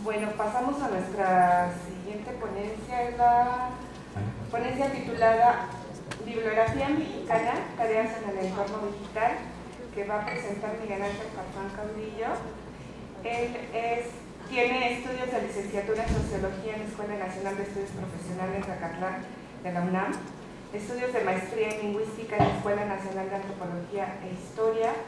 Bueno, pasamos a nuestra siguiente ponencia, es la ponencia titulada Bibliografía Mexicana, tareas en el entorno digital, que va a presentar Miguel Ángel Farfán Caudillo. Él tiene estudios de licenciatura en Sociología en la Escuela Nacional de Estudios Profesionales de Acatlán de la UNAM, estudios de maestría en Lingüística en la Escuela Nacional de Antropología e Historia,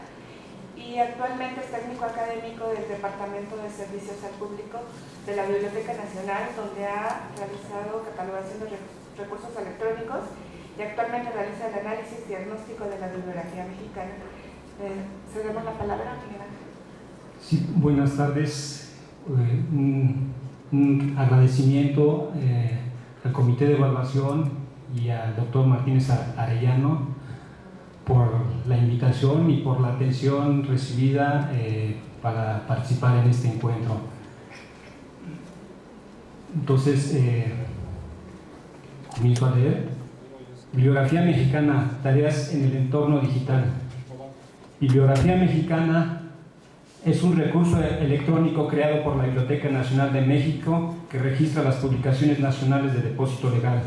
y actualmente es técnico académico del Departamento de Servicios al Público de la Biblioteca Nacional, donde ha realizado catalogación de recursos electrónicos y actualmente realiza el análisis diagnóstico de la bibliografía mexicana. Cedemos la palabra a Miguel Ángel. Sí, buenas tardes. Un agradecimiento al Comité de Evaluación y al doctor Martínez Arellano por la invitación y por la atención recibida para participar en este encuentro. Entonces, comienzo a leer. Bibliografía mexicana, tareas en el entorno digital. Bibliografía mexicana es un recurso electrónico creado por la Biblioteca Nacional de México que registra las publicaciones nacionales de depósito legal.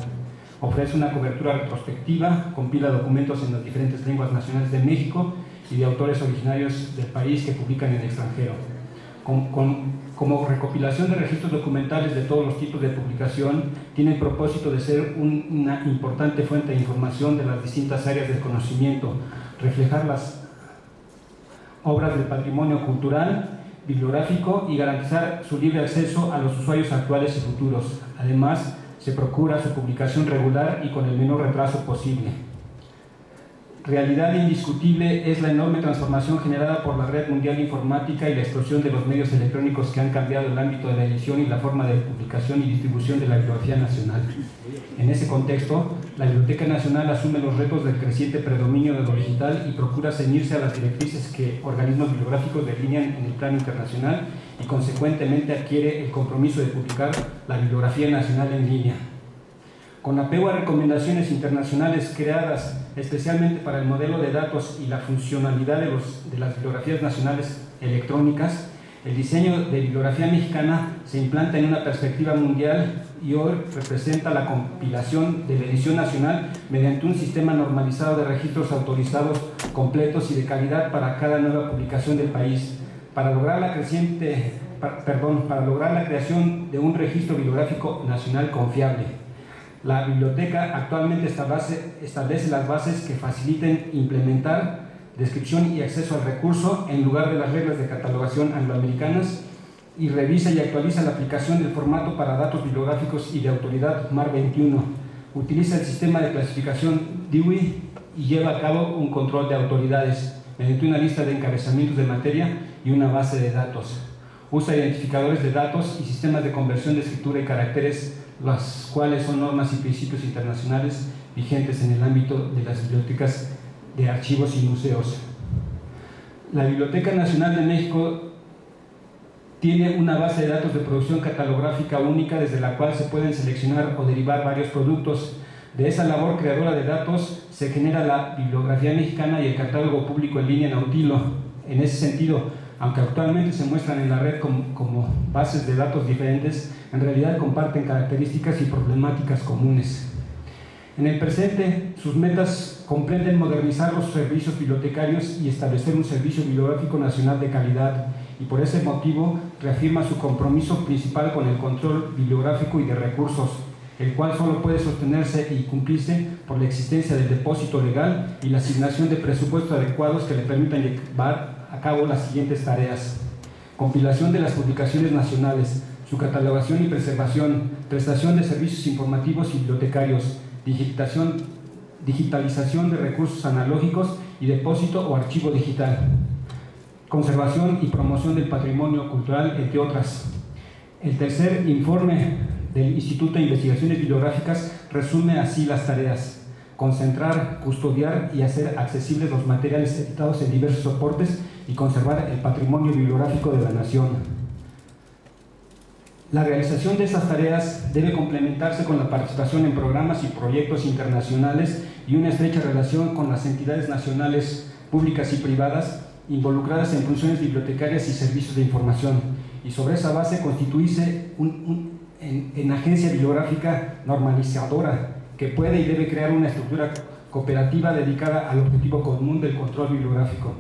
Ofrece una cobertura retrospectiva, compila documentos en las diferentes lenguas nacionales de México y de autores originarios del país que publican en el extranjero. Como recopilación de registros documentales de todos los tipos de publicación, tiene el propósito de ser una importante fuente de información de las distintas áreas del conocimiento, reflejar las obras del patrimonio cultural, bibliográfico y garantizar su libre acceso a los usuarios actuales y futuros. Además, se procura su publicación regular y con el menor retraso posible. Realidad indiscutible es la enorme transformación generada por la red mundial informática y la explosión de los medios electrónicos que han cambiado el ámbito de la edición y la forma de publicación y distribución de la bibliografía nacional. En ese contexto, la Biblioteca Nacional asume los retos del creciente predominio de lo digital y procura ceñirse a las directrices que organismos bibliográficos delinean en el plano internacional y consecuentemente adquiere el compromiso de publicar la bibliografía nacional en línea. Con apego a recomendaciones internacionales creadas especialmente para el modelo de datos y la funcionalidad de las bibliografías nacionales electrónicas, el diseño de bibliografía mexicana se implanta en una perspectiva mundial y hoy representa la compilación de la edición nacional mediante un sistema normalizado de registros autorizados, completos y de calidad para cada nueva publicación del país, para lograr la creación de un registro bibliográfico nacional confiable. La biblioteca actualmente establece las bases que faciliten implementar descripción y acceso al recurso en lugar de las reglas de catalogación angloamericanas y revisa y actualiza la aplicación del formato para datos bibliográficos y de autoridad MAR 21. Utiliza el sistema de clasificación DIWI y lleva a cabo un control de autoridades mediante una lista de encabezamientos de materia y una base de datos. Usa identificadores de datos y sistemas de conversión de escritura y caracteres, las cuales son normas y principios internacionales vigentes en el ámbito de las bibliotecas de archivos y museos. La Biblioteca Nacional de México tiene una base de datos de producción catalográfica única desde la cual se pueden seleccionar o derivar varios productos. De esa labor creadora de datos se genera la bibliografía mexicana y el catálogo público en línea Nautilo. En ese sentido, aunque actualmente se muestran en la red como bases de datos diferentes, en realidad comparten características y problemáticas comunes. En el presente, sus metas comprenden modernizar los servicios bibliotecarios y establecer un servicio bibliográfico nacional de calidad, y por ese motivo reafirma su compromiso principal con el control bibliográfico y de recursos, el cual solo puede sostenerse y cumplirse por la existencia del depósito legal y la asignación de presupuestos adecuados que le permitan llevar a cabo las siguientes tareas: compilación de las publicaciones nacionales, su catalogación y preservación, prestación de servicios informativos y bibliotecarios, digitalización de recursos analógicos y depósito o archivo digital, conservación y promoción del patrimonio cultural, entre otras. El tercer informe del Instituto de Investigaciones Bibliográficas resume así las tareas: concentrar, custodiar y hacer accesibles los materiales editados en diversos soportes y conservar el patrimonio bibliográfico de la nación. La realización de esas tareas debe complementarse con la participación en programas y proyectos internacionales y una estrecha relación con las entidades nacionales públicas y privadas involucradas en funciones bibliotecarias y servicios de información, y sobre esa base constituirse en agencia bibliográfica normalizadora que puede y debe crear una estructura cooperativa dedicada al objetivo común del control bibliográfico.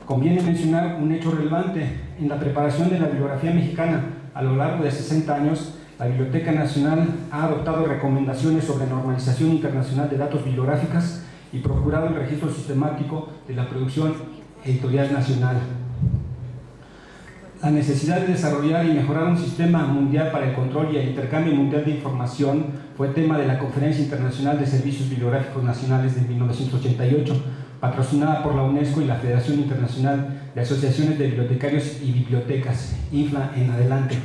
Conviene mencionar un hecho relevante. En la preparación de la bibliografía mexicana a lo largo de 60 años, la Biblioteca Nacional ha adoptado recomendaciones sobre normalización internacional de datos bibliográficas y procurado el registro sistemático de la producción editorial nacional. La necesidad de desarrollar y mejorar un sistema mundial para el control y el intercambio mundial de información fue tema de la Conferencia Internacional de Servicios Bibliográficos Nacionales de 1988, patrocinada por la UNESCO y la Federación Internacional de Asociaciones de Bibliotecarios y Bibliotecas, INFLA en adelante,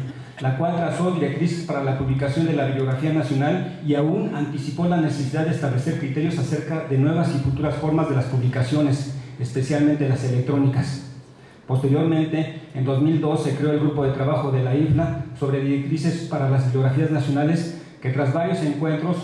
la cual trazó directrices para la publicación de la bibliografía nacional y aún anticipó la necesidad de establecer criterios acerca de nuevas y futuras formas de las publicaciones, especialmente las electrónicas. Posteriormente, en 2002 se creó el grupo de trabajo de la INFLA sobre directrices para las bibliografías nacionales, que tras varios encuentros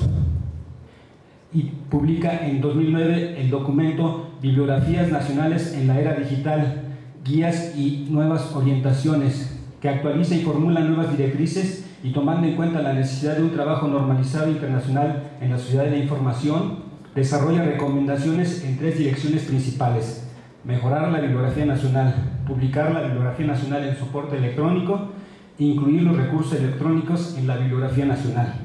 y publica en 2009 el documento Bibliografías Nacionales en la Era Digital, Guías y Nuevas Orientaciones, que actualiza y formula nuevas directrices y tomando en cuenta la necesidad de un trabajo normalizado internacional en la sociedad de la información, desarrolla recomendaciones en 3 direcciones principales: mejorar la bibliografía nacional, publicar la bibliografía nacional en soporte electrónico e incluir los recursos electrónicos en la bibliografía nacional.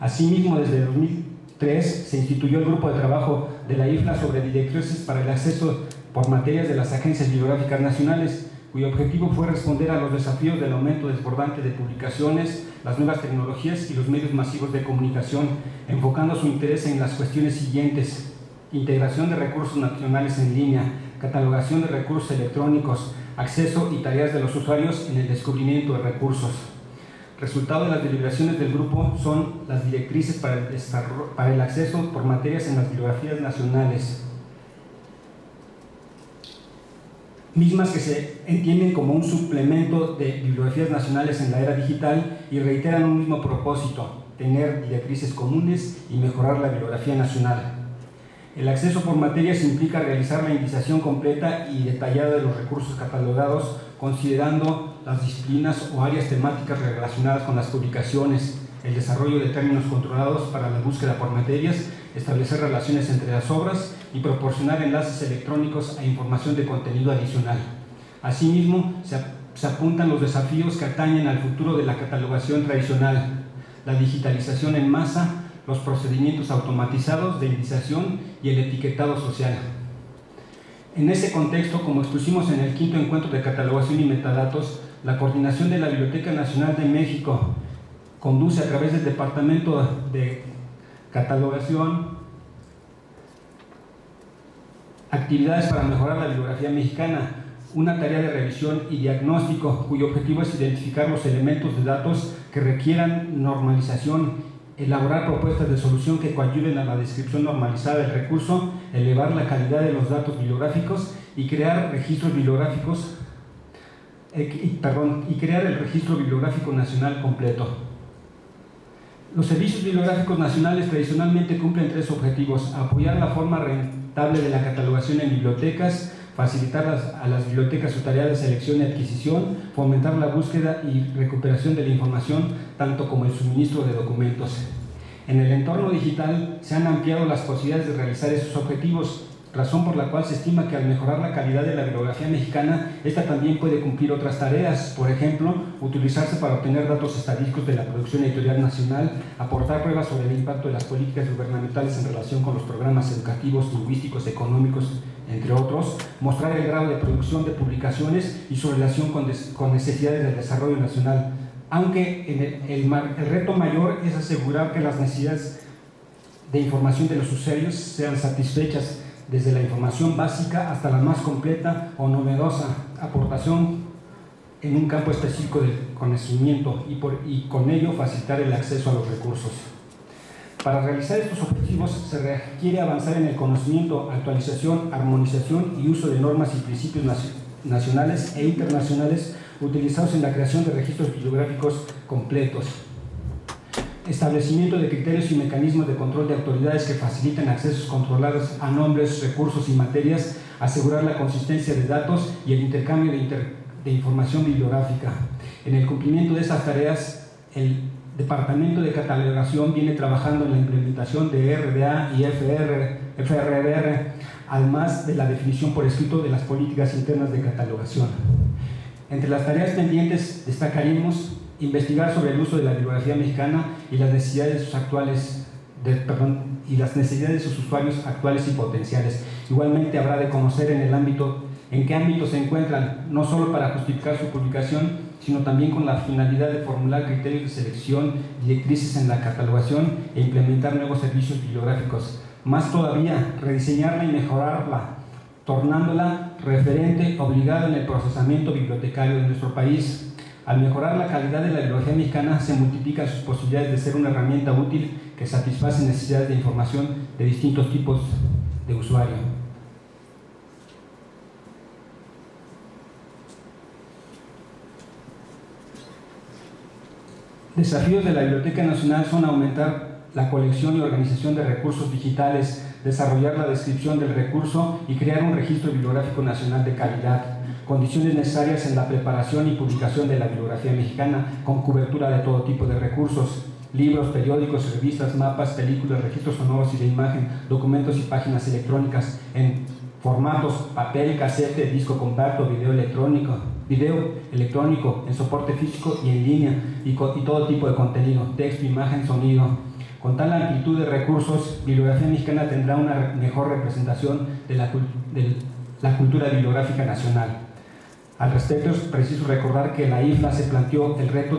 Asimismo, desde 2003 se instituyó el grupo de trabajo de la INFLA sobre directrices para el acceso por materias de las agencias bibliográficas nacionales, cuyo objetivo fue responder a los desafíos del aumento desbordante de publicaciones, las nuevas tecnologías y los medios masivos de comunicación, enfocando su interés en las cuestiones siguientes: integración de recursos nacionales en línea, catalogación de recursos electrónicos, acceso y tareas de los usuarios en el descubrimiento de recursos. Resultado de las deliberaciones del grupo son las directrices para el acceso por materias en las bibliografías nacionales, mismas que se entienden como un suplemento de bibliografías nacionales en la era digital y reiteran un mismo propósito: tener directrices comunes y mejorar la bibliografía nacional. El acceso por materias implica realizar la indización completa y detallada de los recursos catalogados, considerando las disciplinas o áreas temáticas relacionadas con las publicaciones, el desarrollo de términos controlados para la búsqueda por materias, establecer relaciones entre las obras y proporcionar enlaces electrónicos a información de contenido adicional. Asimismo, se apuntan los desafíos que atañen al futuro de la catalogación tradicional: la digitalización en masa, los procedimientos automatizados de indización y el etiquetado social. En ese contexto, como expusimos en el 5º encuentro de catalogación y metadatos, la coordinación de la Biblioteca Nacional de México conduce a través del Departamento de Catalogación actividades para mejorar la bibliografía mexicana, una tarea de revisión y diagnóstico cuyo objetivo es identificar los elementos de datos que requieran normalización, elaborar propuestas de solución que coadyuven a la descripción normalizada del recurso, elevar la calidad de los datos bibliográficos y crear registros bibliográficos y crear el registro bibliográfico nacional completo. Los servicios bibliográficos nacionales tradicionalmente cumplen 3 objetivos: apoyar la forma rentable de la catalogación en bibliotecas, facilitar a las bibliotecas su tarea de selección y adquisición, fomentar la búsqueda y recuperación de la información, tanto como el suministro de documentos. En el entorno digital se han ampliado las posibilidades de realizar esos objetivos, razón por la cual se estima que al mejorar la calidad de la bibliografía mexicana, esta también puede cumplir otras tareas, por ejemplo, utilizarse para obtener datos estadísticos de la producción editorial nacional, aportar pruebas sobre el impacto de las políticas gubernamentales en relación con los programas educativos, lingüísticos, económicos, entre otros, mostrar el grado de producción de publicaciones y su relación con necesidades del desarrollo nacional, aunque el reto mayor es asegurar que las necesidades de información de los usuarios sean satisfechas, desde la información básica hasta la más completa o novedosa aportación en un campo específico del conocimiento y con ello facilitar el acceso a los recursos. Para realizar estos objetivos se requiere avanzar en el conocimiento, actualización, armonización y uso de normas y principios nacionales e internacionales utilizados en la creación de registros bibliográficos completos. Establecimiento de criterios y mecanismos de control de autoridades que faciliten accesos controlados a nombres, recursos y materias, asegurar la consistencia de datos y el intercambio de información bibliográfica. En el cumplimiento de esas tareas, el Departamento de Catalogación viene trabajando en la implementación de RDA y FRBR, además de la definición por escrito de las políticas internas de catalogación. Entre las tareas pendientes destacaríamos investigar sobre el uso de la bibliografía mexicana y las necesidades de sus usuarios actuales y potenciales. Igualmente habrá de conocer en qué ámbito se encuentran, no solo para justificar su publicación, sino también con la finalidad de formular criterios de selección, directrices en la catalogación e implementar nuevos servicios bibliográficos. Más todavía, rediseñarla y mejorarla, tornándola referente obligado en el procesamiento bibliotecario de nuestro país. Al mejorar la calidad de la bibliografía mexicana, se multiplican sus posibilidades de ser una herramienta útil que satisface necesidades de información de distintos tipos de usuario. Desafíos de la Biblioteca Nacional son aumentar la colección y organización de recursos digitales, desarrollar la descripción del recurso y crear un registro bibliográfico nacional de calidad, condiciones necesarias en la preparación y publicación de la bibliografía mexicana con cobertura de todo tipo de recursos, libros, periódicos, revistas, mapas, películas, registros sonoros y de imagen, documentos y páginas electrónicas en formatos papel, casete, disco compacto, video electrónico en soporte físico y en línea y todo tipo de contenido, texto, imagen, sonido. Con tal amplitud de recursos, Bibliografía Mexicana tendrá una mejor representación de la cultura bibliográfica nacional. Al respecto, es preciso recordar que la IFLA se planteó el reto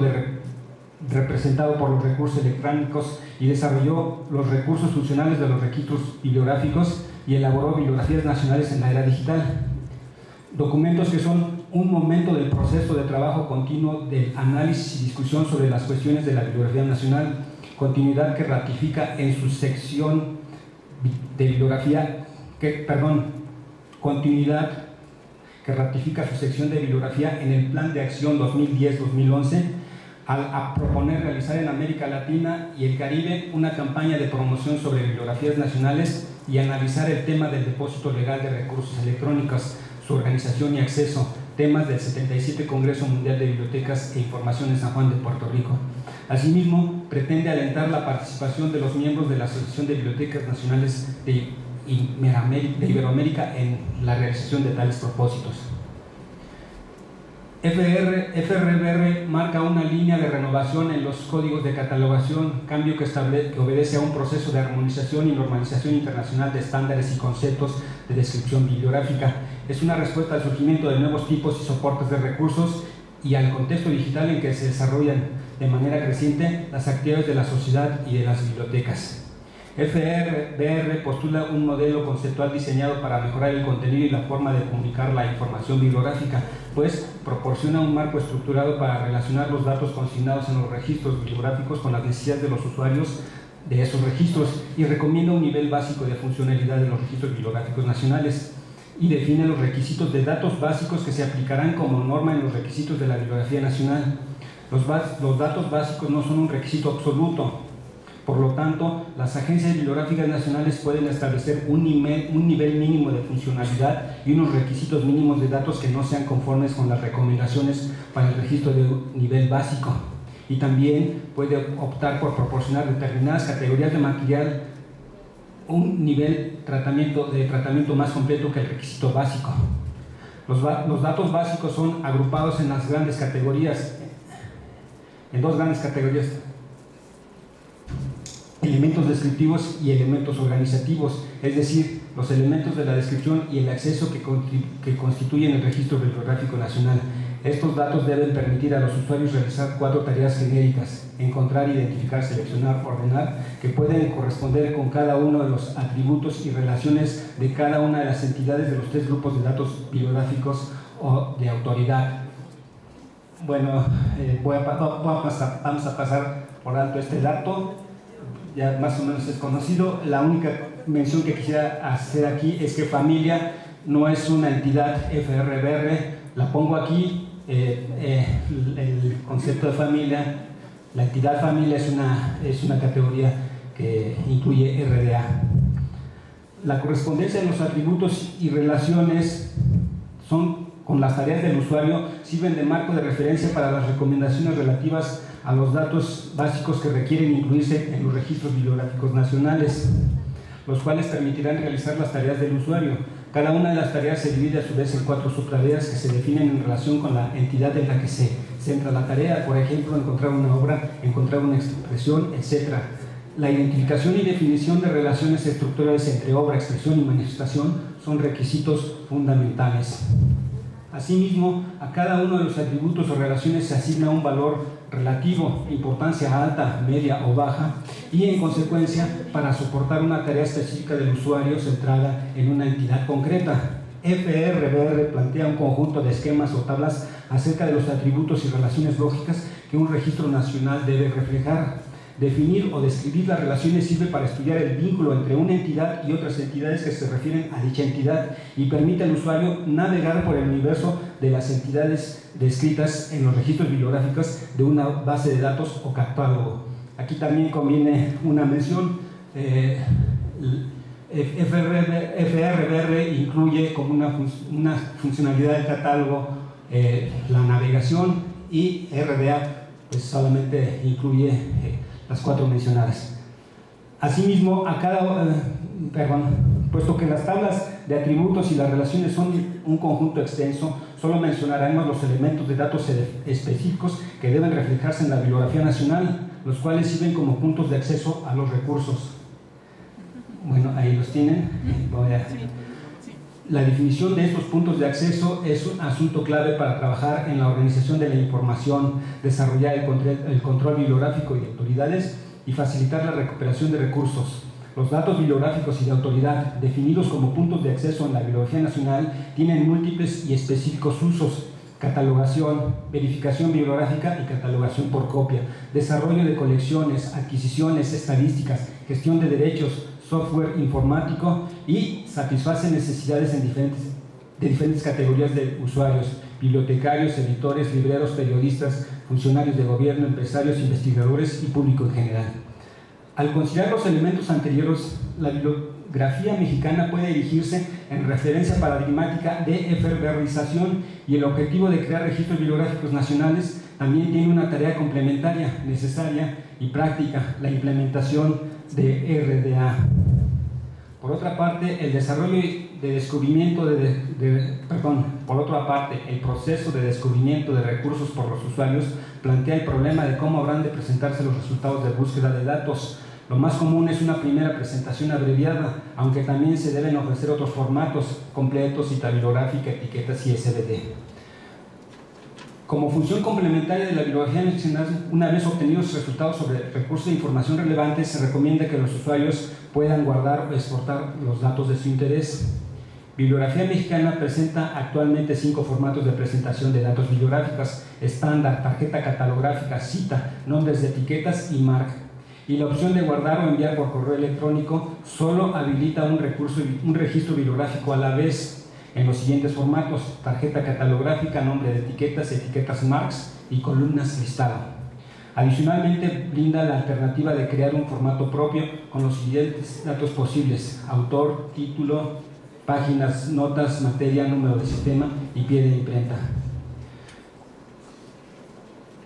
representado por los recursos electrónicos y desarrolló los recursos funcionales de los registros bibliográficos y elaboró bibliografías nacionales en la era digital. Documentos que son un momento del proceso de trabajo continuo de análisis y discusión sobre las cuestiones de la bibliografía nacional, continuidad que ratifica en su sección de bibliografía, continuidad que ratifica su sección de bibliografía en el Plan de Acción 2010-2011, a proponer realizar en América Latina y el Caribe una campaña de promoción sobre bibliografías nacionales y analizar el tema del depósito legal de recursos electrónicos, su organización y acceso, temas del 77 Congreso Mundial de Bibliotecas e Información en San Juan de Puerto Rico. Asimismo, pretende alentar la participación de los miembros de la Asociación de Bibliotecas Nacionales de Iberoamérica en la realización de tales propósitos. FRBR marca una línea de renovación en los códigos de catalogación, cambio que obedece a un proceso de armonización y normalización internacional de estándares y conceptos de descripción bibliográfica. Es una respuesta al surgimiento de nuevos tipos y soportes de recursos y al contexto digital en que se desarrollan de manera creciente las actividades de la sociedad y de las bibliotecas. FRBR postula un modelo conceptual diseñado para mejorar el contenido y la forma de comunicar la información bibliográfica, pues proporciona un marco estructurado para relacionar los datos consignados en los registros bibliográficos con las necesidades de los usuarios de esos registros y recomienda un nivel básico de funcionalidad de los registros bibliográficos nacionales y define los requisitos de datos básicos que se aplicarán como norma en los requisitos de la bibliografía nacional. Los datos básicos no son un requisito absoluto. Por lo tanto, las agencias bibliográficas nacionales pueden establecer un nivel mínimo de funcionalidad y unos requisitos mínimos de datos que no sean conformes con las recomendaciones para el registro de nivel básico. Y también puede optar por proporcionar determinadas categorías de material un nivel de tratamiento más completo que el requisito básico. Los datos básicos son agrupados en dos grandes categorías, elementos descriptivos y elementos organizativos, es decir, los elementos de la descripción y el acceso que constituyen el registro bibliográfico nacional. Estos datos deben permitir a los usuarios realizar 4 tareas genéricas: encontrar, identificar, seleccionar, ordenar, que pueden corresponder con cada uno de los atributos y relaciones de cada una de las entidades de los 3 grupos de datos bibliográficos o de autoridad. Bueno, vamos a pasar por alto este dato. Ya más o menos es conocido. La única mención que quisiera hacer aquí es que familia no es una entidad FRBR, la pongo aquí, el concepto de familia, la entidad familia es una categoría que incluye RDA. La correspondencia de los atributos y relaciones con las tareas del usuario sirven de marco de referencia para las recomendaciones relativas a los datos básicos que requieren incluirse en los registros bibliográficos nacionales, los cuales permitirán realizar las tareas del usuario. Cada una de las tareas se divide a su vez en 4 subtareas que se definen en relación con la entidad en la que se centra la tarea, por ejemplo, encontrar una obra, encontrar una expresión, etc. La identificación y definición de relaciones estructurales entre obra, expresión y manifestación son requisitos fundamentales. Asimismo, a cada uno de los atributos o relaciones se asigna un valor relativo, importancia alta, media o baja, y en consecuencia, para soportar una tarea específica del usuario centrada en una entidad concreta. FRBR plantea un conjunto de esquemas o tablas acerca de los atributos y relaciones lógicas que un registro nacional debe reflejar. Definir o describir las relaciones sirve para estudiar el vínculo entre una entidad y otras entidades que se refieren a dicha entidad y permite al usuario navegar por el universo de las entidades descritas en los registros bibliográficos de una base de datos o catálogo. Aquí también conviene una mención. FRBR incluye como una funcionalidad del catálogo la navegación, y RDA pues solamente incluye las 4 mencionadas. Asimismo, puesto que las tablas de atributos y las relaciones son un conjunto extenso, solo mencionaremos los elementos de datos específicos que deben reflejarse en la bibliografía nacional, los cuales sirven como puntos de acceso a los recursos. Bueno, ahí los tienen. La definición de estos puntos de acceso es un asunto clave para trabajar en la organización de la información, desarrollar el control bibliográfico y de autoridades y facilitar la recuperación de recursos. Los datos bibliográficos y de autoridad, definidos como puntos de acceso en la bibliografía nacional, tienen múltiples y específicos usos: catalogación, verificación bibliográfica y catalogación por copia, desarrollo de colecciones, adquisiciones, estadísticas, gestión de derechos, software informático, y satisface necesidades de diferentes categorías de usuarios: bibliotecarios, editores, libreros, periodistas, funcionarios de gobierno, empresarios, investigadores y público en general. Al considerar los elementos anteriores, la bibliografía mexicana puede erigirse en referencia paradigmática de FRBRización, y el objetivo de crear registros bibliográficos nacionales también tiene una tarea complementaria, necesaria y práctica: la implementación de RDA. Por otra parte, el proceso de descubrimiento de recursos por los usuarios plantea el problema de cómo habrán de presentarse los resultados de búsqueda de datos. Lo más común es una primera presentación abreviada, aunque también se deben ofrecer otros formatos completos: cita bibliográfica, etiquetas y SVD. Como función complementaria de la bibliografía nacional, una vez obtenidos resultados sobre recursos de información relevantes, se recomienda que los usuarios puedan guardar o exportar los datos de su interés. Bibliografía mexicana presenta actualmente 5 formatos de presentación de datos bibliográficos: estándar, tarjeta catalográfica, cita, nombres de etiquetas y MARC. Y la opción de guardar o enviar por correo electrónico solo habilita un registro bibliográfico a la vez, en los siguientes formatos: tarjeta catalográfica, nombre de etiquetas, etiquetas MARCs y columnas listado. Adicionalmente, brinda la alternativa de crear un formato propio con los siguientes datos posibles: autor, título, páginas, notas, materia, número de sistema y pie de imprenta.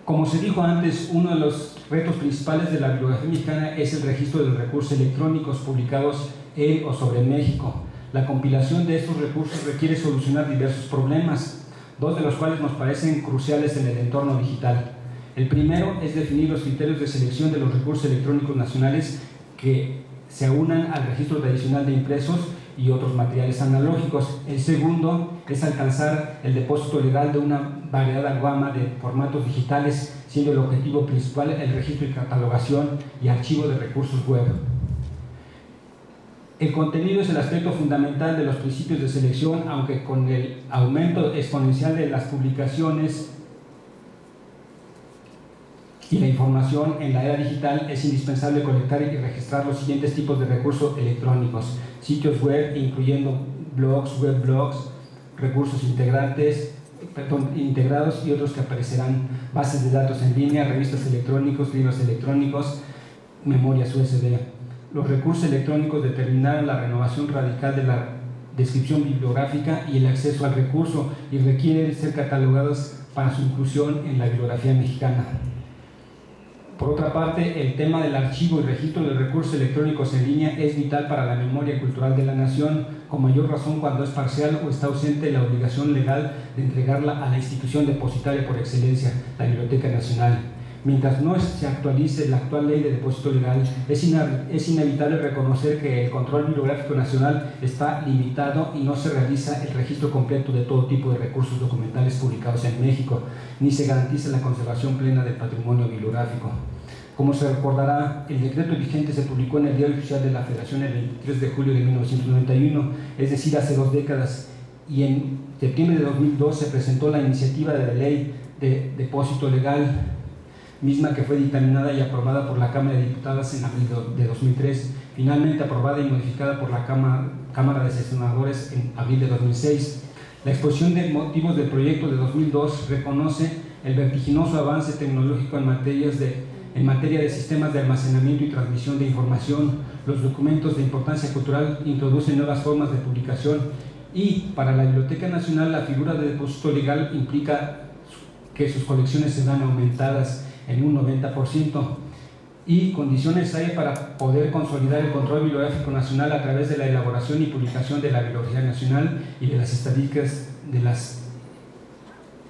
Como se dijo antes, uno de los retos principales de la bibliografía mexicana es el registro de los recursos electrónicos publicados en o sobre México. La compilación de estos recursos requiere solucionar diversos problemas, 2 de los cuales nos parecen cruciales en el entorno digital. El primero es definir los criterios de selección de los recursos electrónicos nacionales que se aunan al registro tradicional de impresos y otros materiales analógicos. El segundo es alcanzar el depósito legal de una variada gama de formatos digitales, siendo el objetivo principal el registro y catalogación y archivo de recursos web. El contenido es el aspecto fundamental de los principios de selección, aunque con el aumento exponencial de las publicaciones y la información en la era digital, es indispensable colectar y registrar los siguientes tipos de recursos electrónicos: sitios web, incluyendo blogs, webblogs, recursos integrados y otros que aparecerán: bases de datos en línea, revistas electrónicos, libros electrónicos, memorias USB. los recursos electrónicos determinaron la renovación radical de la descripción bibliográfica y el acceso al recurso y requieren ser catalogados para su inclusión en la bibliografía mexicana. Por otra parte, el tema del archivo y registro de recursos electrónicos en línea es vital para la memoria cultural de la nación, con mayor razón cuando es parcial o está ausente la obligación legal de entregarla a la institución depositaria por excelencia, la Biblioteca Nacional. Mientras no se actualice la actual ley de depósito legal, es inevitable reconocer que el control bibliográfico nacional está limitado y no se realiza el registro completo de todo tipo de recursos documentales publicados en México, ni se garantiza la conservación plena del patrimonio bibliográfico. Como se recordará, el decreto vigente se publicó en el Diario Oficial de la Federación el 23 de julio de 1991, es decir, hace 2 décadas, y en septiembre de 2002 se presentó la iniciativa de ley de depósito legal, misma que fue dictaminada y aprobada por la Cámara de Diputados en abril de 2003, finalmente aprobada y modificada por la Cámara de Senadores en abril de 2006. La exposición de motivos del proyecto de 2002 reconoce el vertiginoso avance tecnológico en materia de sistemas de almacenamiento y transmisión de información. Los documentos de importancia cultural introducen nuevas formas de publicación y para la Biblioteca Nacional la figura de depósito legal implica que sus colecciones serán aumentadas en un 90% y condiciones hay para poder consolidar el control bibliográfico nacional a través de la elaboración y publicación de la Bibliografía Nacional y de las estadísticas de las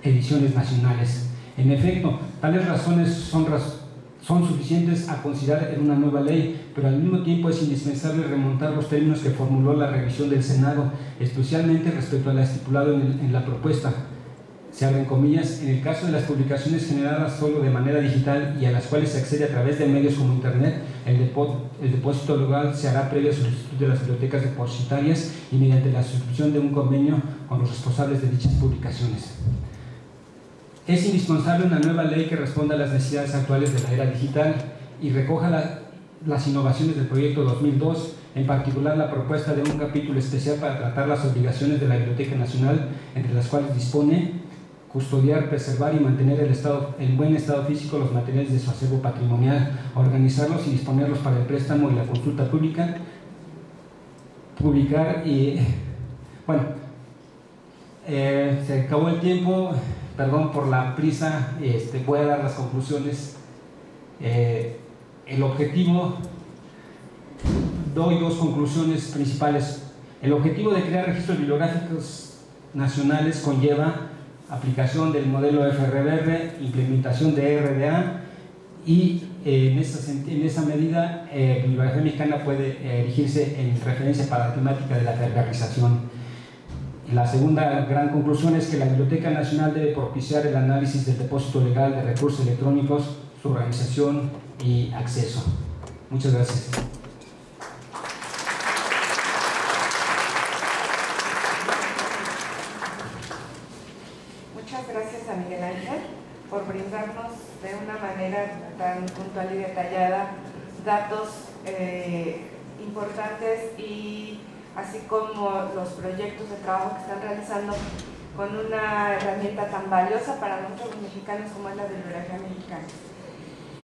ediciones nacionales. En efecto, tales razones son suficientes a considerar en una nueva ley, pero al mismo tiempo es indispensable remontar los términos que formuló la revisión del Senado, especialmente respecto a lo estipulado en la propuesta. Se abren comillas, en el caso de las publicaciones generadas solo de manera digital y a las cuales se accede a través de medios como Internet, el depósito legal se hará previa solicitud de las bibliotecas depositarias y mediante la suscripción de un convenio con los responsables de dichas publicaciones. Es indispensable una nueva ley que responda a las necesidades actuales de la era digital y recoja las innovaciones del proyecto 2002, en particular la propuesta de un capítulo especial para tratar las obligaciones de la Biblioteca Nacional, entre las cuales dispone custodiar, preservar y mantener en buen estado físico los materiales de su acervo patrimonial, organizarlos y disponerlos para el préstamo y la consulta pública, publicar y... Bueno, se acabó el tiempo, perdón por la prisa, voy a dar las conclusiones. El objetivo, doy 2 conclusiones principales. El objetivo de crear registros bibliográficos nacionales conlleva aplicación del modelo FRBR, implementación de RDA y en esa medida la bibliografía mexicana puede erigirse en referencia paradigmática de la tercerización. La segunda gran conclusión es que la Biblioteca Nacional debe propiciar el análisis del depósito legal de recursos electrónicos, su organización y acceso. Muchas gracias. Gracias a Miguel Ángel por brindarnos de una manera tan puntual y detallada datos importantes y así como los proyectos de trabajo que están realizando con una herramienta tan valiosa para nosotros los mexicanos como es la bibliografía mexicana.